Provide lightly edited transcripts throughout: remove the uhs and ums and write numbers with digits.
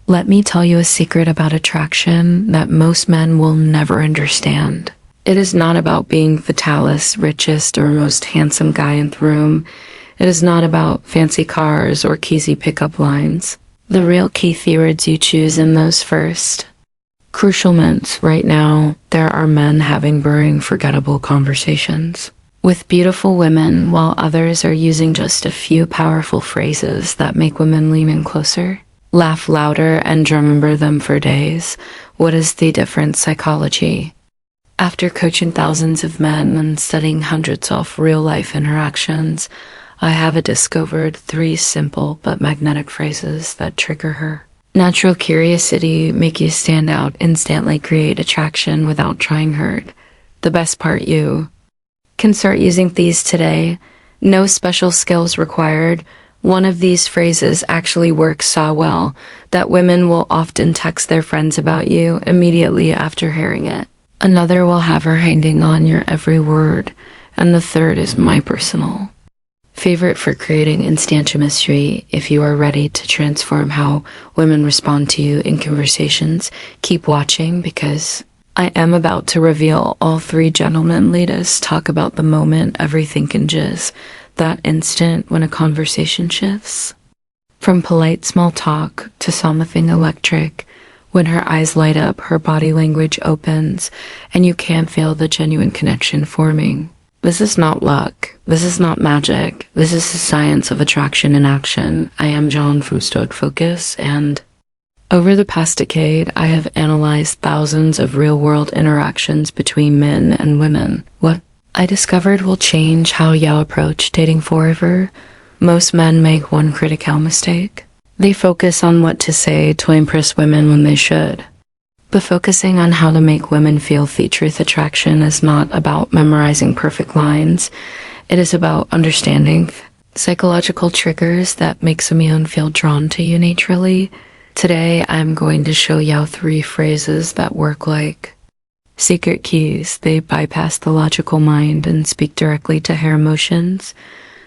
Let me tell you a secret about attraction that most men will never understand. It is not about being the tallest, richest, or most handsome guy in the room. It is not about fancy cars or cheesy pickup lines. The real key keywords you choose in those first crucial minutes. Right now, there are men having boring, forgettable conversations with beautiful women, while others are using just a few powerful phrases that make women lean in closer, laugh louder, and remember them for days. What is the different psychology? After coaching thousands of men and studying hundreds of real-life interactions, I have discovered 3 simple but magnetic phrases that trigger her. Natural curiosity, make you stand out, instantly create attraction without trying hard. The best part, you can start using these today. No special skills required. One of these phrases actually works so well that women will often text their friends about you immediately after hearing it. Another will have her hanging on your every word. And the third is my personal favorite for creating instant chemistry. If you are ready to transform how women respond to you in conversations, keep watching, because I am about to reveal all 3 gentlemen leaders talk about the moment everything hinges, that instant when a conversation shifts. From polite small talk to something electric, when her eyes light up, her body language opens, and you can feel the genuine connection forming. This is not luck. This is not magic. This is the science of attraction in action. I am John Fustod Focus, and over the past decade, I have analyzed thousands of real-world interactions between men and women. What I discovered will change how you approach dating forever. Most men make one critical mistake. They focus on what to say to impress women when they should. But focusing on how to make women feel the truth attraction is not about memorizing perfect lines. It is about understanding psychological triggers that make someone feel drawn to you naturally. Today, I'm going to show you 3 phrases that work like secret keys. They bypass the logical mind and speak directly to her emotions.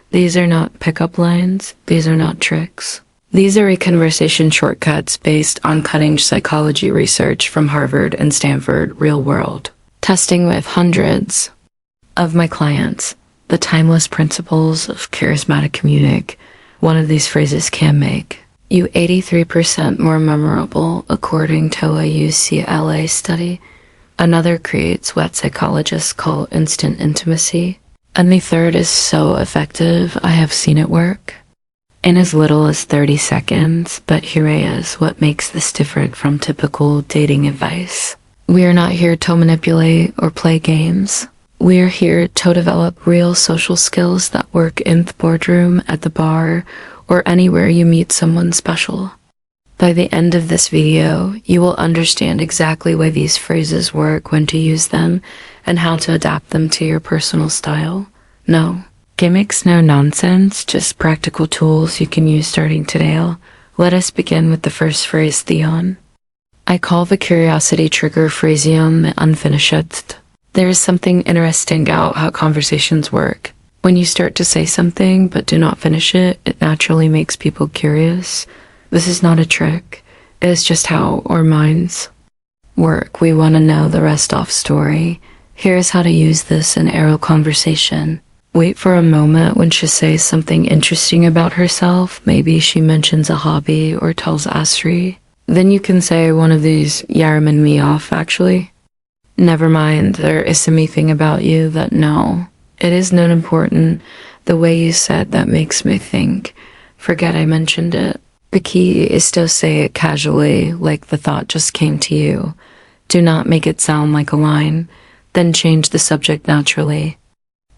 These are not pickup lines. These are not tricks. These are conversation shortcuts based on cutting-edge psychology research from Harvard and Stanford real-world testing with hundreds of my clients. The timeless principles of charismatic communication. One of these phrases can make you 83% more memorable, according to a UCLA study. Another creates what psychologists call instant intimacy. And the third is so effective, I have seen it work in as little as 30 seconds, but here is what makes this different from typical dating advice. We are not here to manipulate or play games. We are here to develop real social skills that work in the boardroom, at the bar, or anywhere you meet someone special. By the end of this video, you will understand exactly why these phrases work, when to use them, and how to adapt them to your personal style. No gimmicks, no nonsense, just practical tools you can use starting today. Let us begin with the first phrase, Theon. I call the curiosity trigger phraseon the unfinished. There is something interesting about how conversations work. When you start to say something but do not finish it, it naturally makes people curious. This is not a trick. It is just how our minds work. We want to know the rest of story. Here's how to use this in oral conversation. Wait for a moment when she says something interesting about herself. Maybe she mentions a hobby or tells Asri. Then you can say one of these, yarman me off, actually. Never mind, there is something about you that no. It is not important. The way you said that makes me think. Forget I mentioned it. The key is to say it casually, like the thought just came to you. Do not make it sound like a line. Then change the subject naturally.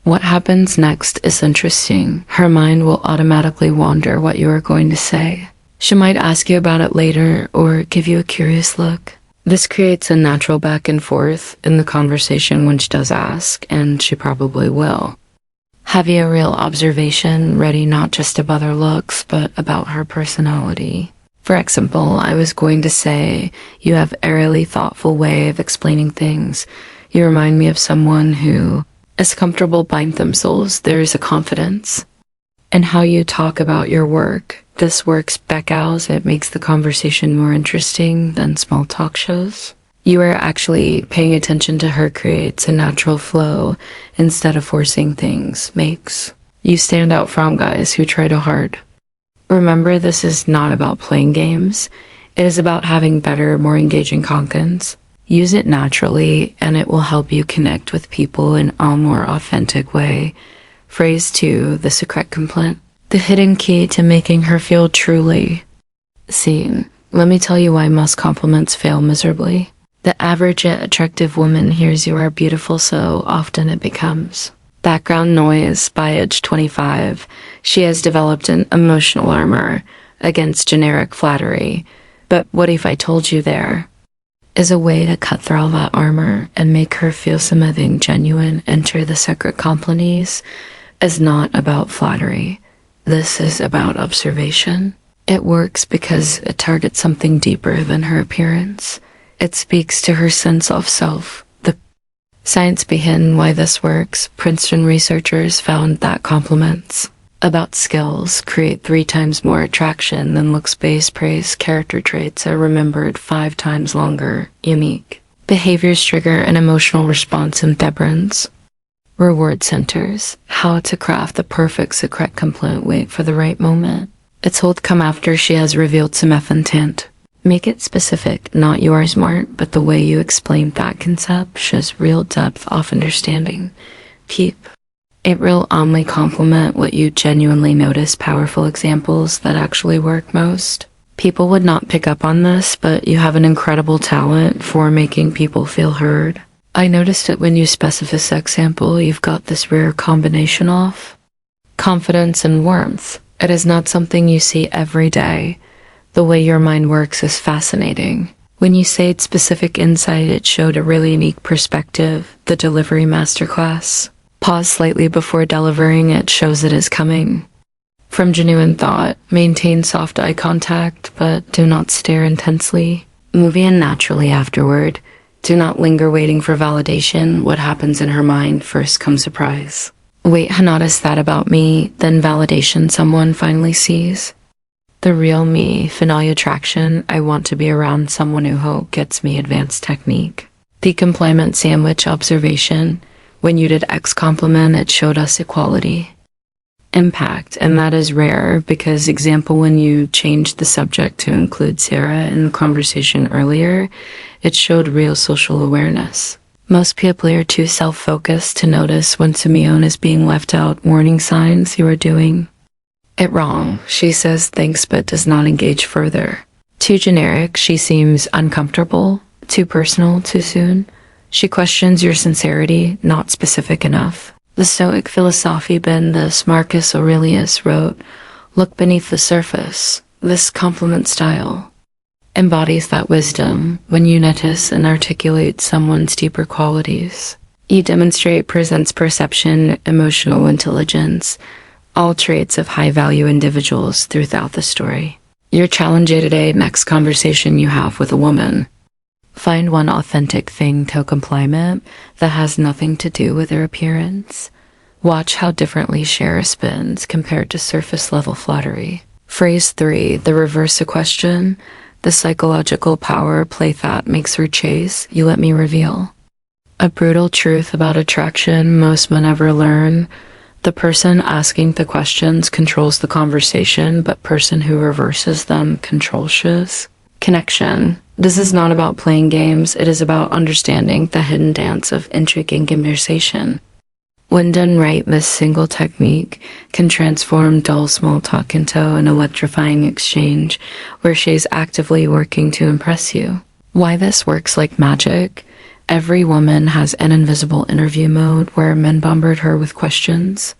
What happens next is interesting. Her mind will automatically wonder what you are going to say. She might ask you about it later or give you a curious look. This creates a natural back and forth in the conversation when she does ask, and she probably will. Have you a real observation ready, not just about her looks, but about her personality? For example, I was going to say, you have a really thoughtful way of explaining things. You remind me of someone who is comfortable by themselves. There is a confidence in how you talk about your work. This works beckhouse. It makes the conversation more interesting than small talk shows. You are actually paying attention to her creates a natural flow instead of forcing things makes. You stand out from guys who try too hard. Remember, this is not about playing games. It is about having better, more engaging contents. Use it naturally, and it will help you connect with people in a more authentic way. Phrase 2, the secret complaint. The hidden key to making her feel truly seen. Let me tell you why most compliments fail miserably. The average yet attractive woman hears you are beautiful, so often it becomes background noise. By age 25, she has developed an emotional armor against generic flattery. But what if I told you there is a way to cut through all that armor and make her feel something genuine? Enter the secret complies is not about flattery. This is about observation. It works because it targets something deeper than her appearance. It speaks to her sense of self. The science behind why this works. Princeton researchers found that compliments about skills create 3 times more attraction than looks-based praise. Character traits are remembered 5 times longer. Unique behaviors trigger an emotional response in brains. Reward centers. How to craft the perfect secret complaint. Wait for the right moment. It's told come after she has revealed some intent. Make it specific, not yours smart, but the way you explain that concept shows real depth of understanding. Keep it real, only compliment what you genuinely notice. Powerful examples that actually work most. People would not pick up on this, but you have an incredible talent for making people feel heard. I noticed it when you specify this example. You've got this rare combination of confidence and warmth. It is not something you see every day. The way your mind works is fascinating. When you say specific insight, it showed a really unique perspective. The delivery masterclass. Pause slightly before delivering. It shows it is coming from genuine thought. Maintain soft eye contact, but do not stare intensely. Move in naturally afterward. Do not linger waiting for validation. What happens in her mind first comes surprise. Wait, I noticed that about me, then validation someone finally sees. The real me, finale attraction. I want to be around someone who gets me advanced technique. The compliment sandwich observation. When you did X compliment, it showed us equality. Impact, and that is rare because example when you changed the subject to include Sarah in the conversation earlier, it showed real social awareness. Most people are too self-focused to notice when Simeone is being left out. Warning signs you are doing it wrong. She says thanks but does not engage further. Too generic. She seems uncomfortable. Too personal. Too soon. She questions your sincerity. Not specific enough. The Stoic philosophy Bendis Marcus Aurelius wrote, look beneath the surface. This compliment style embodies that wisdom. When you notice and articulate someone's deeper qualities, you demonstrate presence, perception, emotional intelligence, all traits of high-value individuals throughout the story. Your challenge today, next conversation you have with a woman. Find one authentic thing to compliment that has nothing to do with their appearance. Watch how differently she responds compared to surface-level flattery. Phrase 3, the reverse a question. The psychological power play that makes her chase. You let me reveal a brutal truth about attraction most men ever learn. The person asking the questions controls the conversation, but person who reverses them controls connection. This is not about playing games. It is about understanding the hidden dance of intriguing conversation. When done right, this single technique can transform dull small talk into an electrifying exchange where she's actively working to impress you. Why this works like magic? Every woman has an invisible interview mode where men bombard her with questions.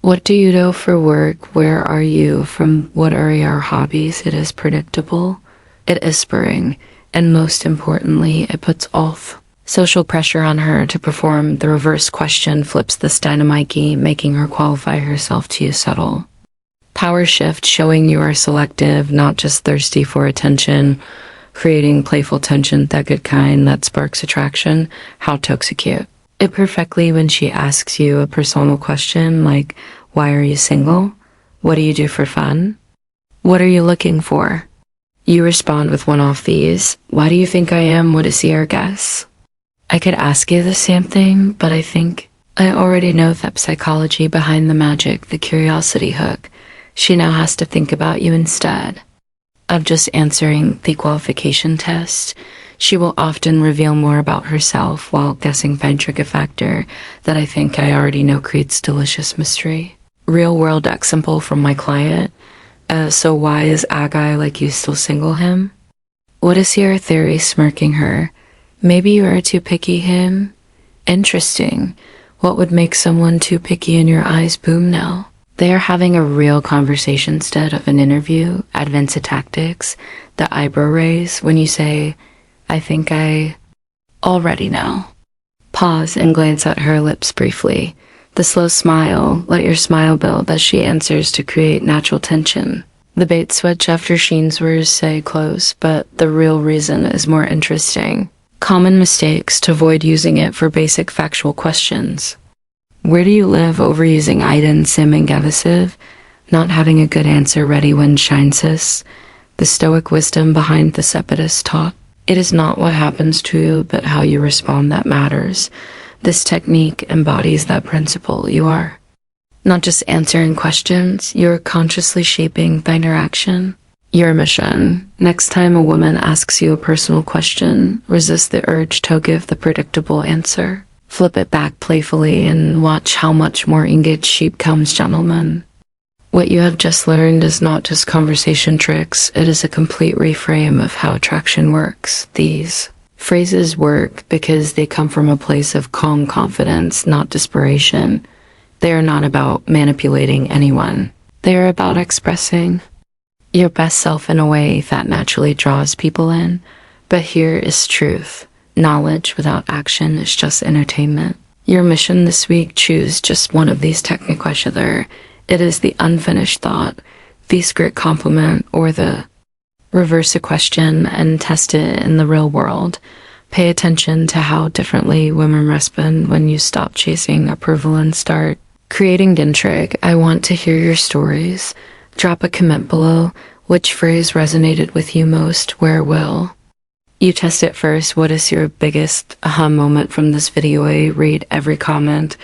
What do you do for work? Where are you from? What are your hobbies? It is predictable. It is spurring. And most importantly, it puts off social pressure on her to perform. The reverse question flips this dynamite key, making her qualify herself to use subtle power shift, showing you are selective, not just thirsty for attention, creating playful tension, that good kind that sparks attraction. How to execute it perfectly when she asks you a personal question like, why are you single? What do you do for fun? What are you looking for? You respond with one of these. Why do you think I am? What is your guess? I could ask you the same thing, but I think I already know that psychology behind the magic, the curiosity hook. She now has to think about you instead of just answering the qualification test. She will often reveal more about herself while guessing by trigger factor that I think I already know creates delicious mystery. Real world example from my client. So why is a guy like you still single him? What is your theory? Smirking her. Maybe you are too picky him? Interesting. What would make someone too picky in your eyes? Boom now. They are having a real conversation instead of an interview. Advanced tactics. The eyebrow raise when you say, I think I already know. Pause and glance at her lips briefly. The slow smile, let your smile build as she answers to create natural tension. The bait switch after Sheen's words say close, but the real reason is more interesting. Common mistakes to avoid using it for basic factual questions. Where do you live? Overusing Iden, sim and gavisive. Not having a good answer ready when shines. The stoic wisdom behind the Cepidus taught. It is not what happens to you, but how you respond that matters. This technique embodies that principle. You are not just answering questions, you're consciously shaping the interaction. Your mission. Next time a woman asks you a personal question, resist the urge to give the predictable answer. Flip it back playfully and watch how much more engaged she becomes, gentlemen. What you have just learned is not just conversation tricks, it is a complete reframe of how attraction works. These phrases work because they come from a place of calm confidence, not desperation. They are not about manipulating anyone. They are about expressing your best self in a way that naturally draws people in. But here is truth. Knowledge without action is just entertainment. Your mission this week, choose just one of these techniques, whether it is the unfinished thought, the secret compliment, or the reverse a question and test it in the real world. Pay attention to how differently women respond when you stop chasing approval and start creating intrigue. I want to hear your stories. Drop a comment below. Which phrase resonated with you most? Where will you test it first? What is your biggest aha moment from this video? I read every comment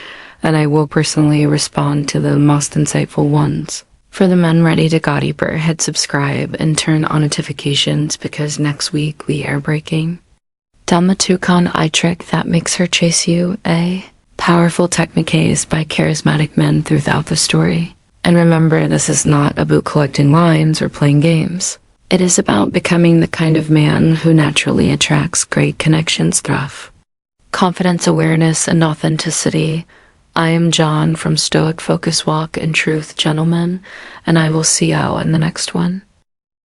and I will personally respond to the most insightful ones. For the men ready to go deeper, hit subscribe and turn on notifications because next week we are breaking down the Tukon eye trick that makes her chase you. A powerful techniques by charismatic men throughout the story. And remember, this is not about collecting lines or playing games. It is about becoming the kind of man who naturally attracts great connections through confidence, awareness, and authenticity. I am John from Stoic Focus Walk and Truth, gentlemen, and I will see you in the next one.